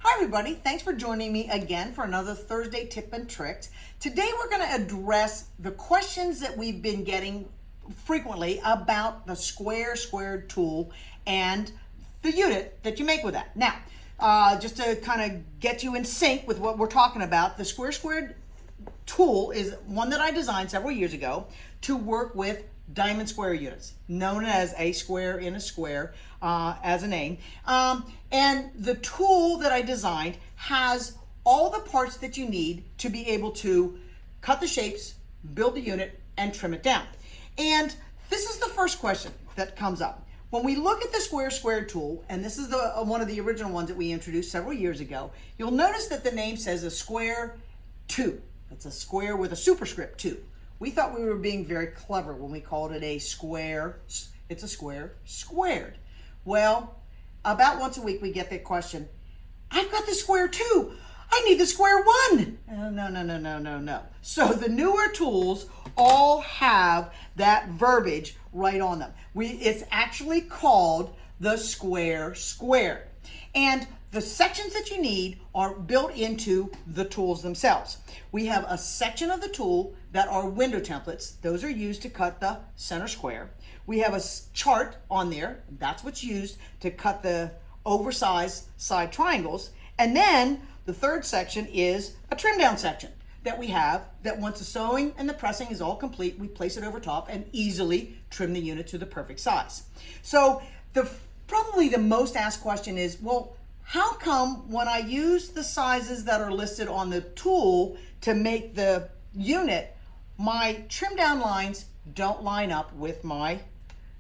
Hi everybody, thanks for joining me again for another Thursday tip and tricks. Today we're going to address the questions that we've been getting frequently about the squared tool and the unit that you make with that. Now, just to kind of get you in sync with what we're talking about, the squared tool is one that I designed several years ago to work with diamond square units, known as a square in a square as a name. And the tool that I designed has all the parts that you need to be able to cut the shapes, build the unit, and trim it down. And this is the first question that comes up. When we look at the squared tool, and this is one of the original ones that we introduced several years ago, you'll notice that the name says a square 2. It's a square with a superscript 2. We thought we were being very clever when we called it a square. It's a square squared. Well, about once a week we get that question, I've got the square 2. I need the square 1. No. So the newer tools all have that verbiage right on them. It's actually called the square squared. And the sections that you need are built into the tools themselves. We have a section of the tool that are window templates. Those are used to cut the center square. We have a chart on there. That's what's used to cut the oversized side triangles. And then the third section is a trim down section that we have that once the sewing and the pressing is all complete, we place it over top and easily trim the unit to the perfect size. So probably the most asked question is, well, how come when I use the sizes that are listed on the tool to make the unit, my trim down lines don't line up with my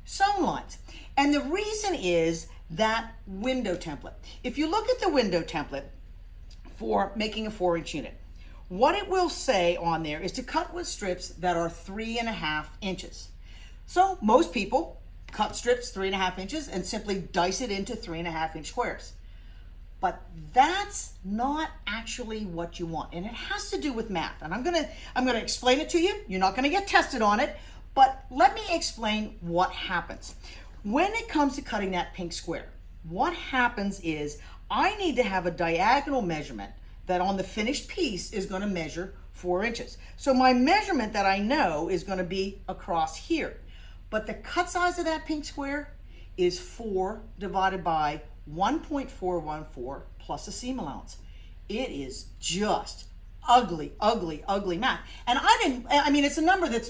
sewn lines? And the reason is that window template. If you look at the window template for making a 4-inch unit, what it will say on there is to cut with strips that are 3.5 inches. So most people cut strips 3.5 inches and simply dice it into 3.5-inch squares. But that's not actually what you want. And it has to do with math. And I'm gonna explain it to you. You're not gonna get tested on it, but let me explain what happens. When it comes to cutting that pink square, what happens is I need to have a diagonal measurement that on the finished piece is gonna measure 4 inches. So my measurement that I know is gonna be across here. But the cut size of that pink square is 4 divided by 1.414 plus a seam allowance. It is just ugly math. And it's a number that's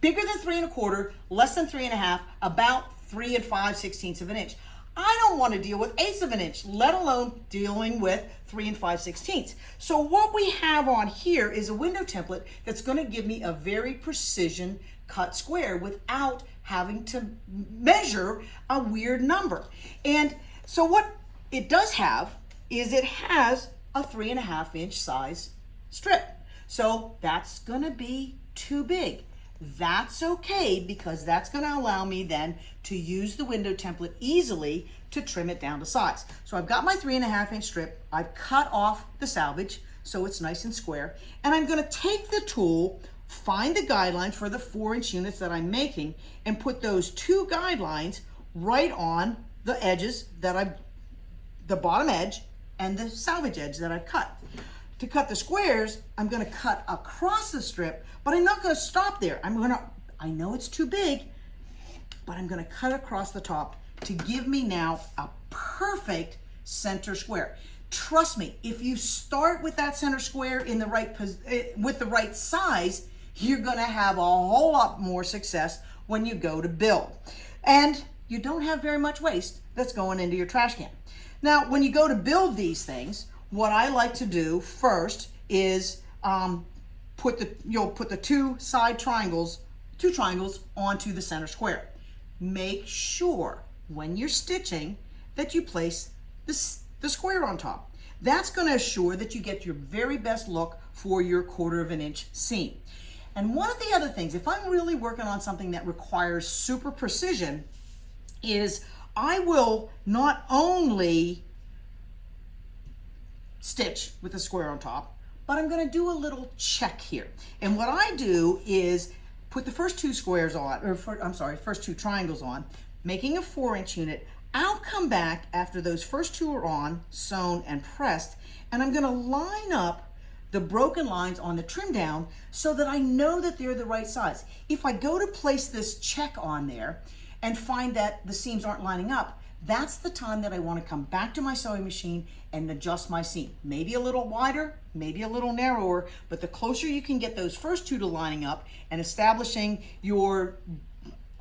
bigger than 3 1/4, less than 3 1/2, about 3 5/16 of an inch. I don't want to deal with 1/8 of an inch, let alone dealing with 3 5/16. So what we have on here is a window template that's going to give me a very precision cut square without having to measure a weird number. And so what it does have is it has a 3.5-inch size strip. So that's gonna be too big. That's okay, because that's gonna allow me then to use the window template easily to trim it down to size. So I've got my 3.5-inch strip. I've cut off the salvage so it's nice and square. And I'm gonna take the tool, find the guidelines for the 4-inch units that I'm making, and put those 2 guidelines right on the edges the bottom edge and the salvage edge that I've cut. To cut the squares, I'm gonna cut across the strip, but I'm not gonna stop there. I know it's too big, but I'm gonna cut across the top to give me now a perfect center square. Trust me, if you start with that center square in the with the right size, you're gonna have a whole lot more success when you go to build. And you don't have very much waste that's going into your trash can. Now, when you go to build these things, what I like to do first is put the 2 triangles onto the center square. Make sure when you're stitching that you place the square on top. That's going to assure that you get your very best look for your 1/4 inch seam. And one of the other things, if I'm really working on something that requires super precision, is I will not only stitch with the square on top, but I'm going to do a little check here. And what I do is put the first 2 triangles on, making a 4-inch unit. I'll come back after those first two are on, sewn and pressed, and I'm gonna line up the broken lines on the trim down so that I know that they're the right size. If I go to place this check on there and find that the seams aren't lining up, that's the time that I want to come back to my sewing machine and adjust my seam. Maybe a little wider, maybe a little narrower, but the closer you can get those first two to lining up and establishing your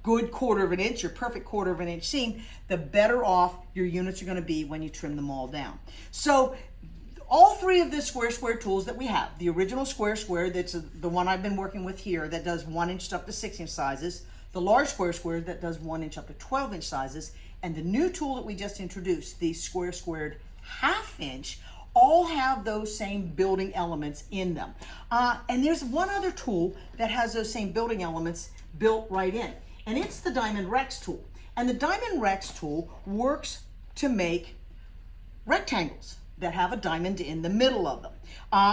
good 1/4 of an inch, your perfect 1/4 of an inch seam, the better off your units are going to be when you trim them all down. So all three of the square tools that we have, the original square, that's the one I've been working with here that does 1 inch up to 6 inch sizes, the large square that does 1 inch up to 12 inch sizes, and the new tool that we just introduced, the squared 1/2 inch, all have those same building elements in them. And there's one other tool that has those same building elements built right in, and it's the Diamond Rex tool. And the Diamond Rex tool works to make rectangles that have a diamond in the middle of them.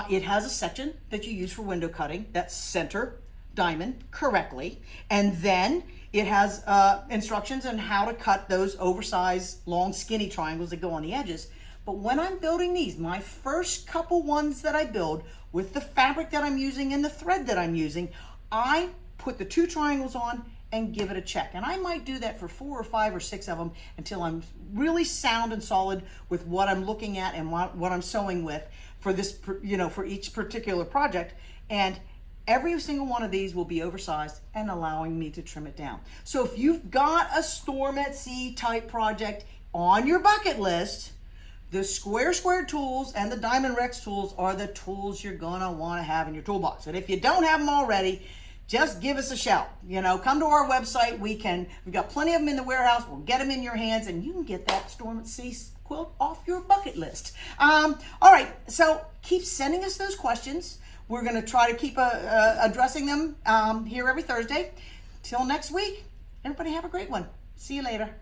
It has a section that you use for window cutting that's center diamond correctly, and then it has instructions on how to cut those oversized long skinny triangles that go on the edges. But when I'm building these, my first couple ones that I build with the fabric that I'm using and the thread that I'm using, I put the 2 triangles on and give it a check. And I might do that for 4 or 5 or 6 of them until I'm really sound and solid with what I'm looking at and what I'm sewing with for this, for each particular project. And every single one of these will be oversized and allowing me to trim it down. So if you've got a storm at sea type project on your bucket list, the square tools and the Diamond Rex tools are the tools you're gonna wanna have in your toolbox. And if you don't have them already, just give us a shout. Come to our website. We've got plenty of them in the warehouse. We'll get them in your hands and you can get that storm at sea quilt off your bucket list. All right, so keep sending us those questions. We're gonna try to keep addressing them here every Thursday. Till next week, everybody have a great one. See you later.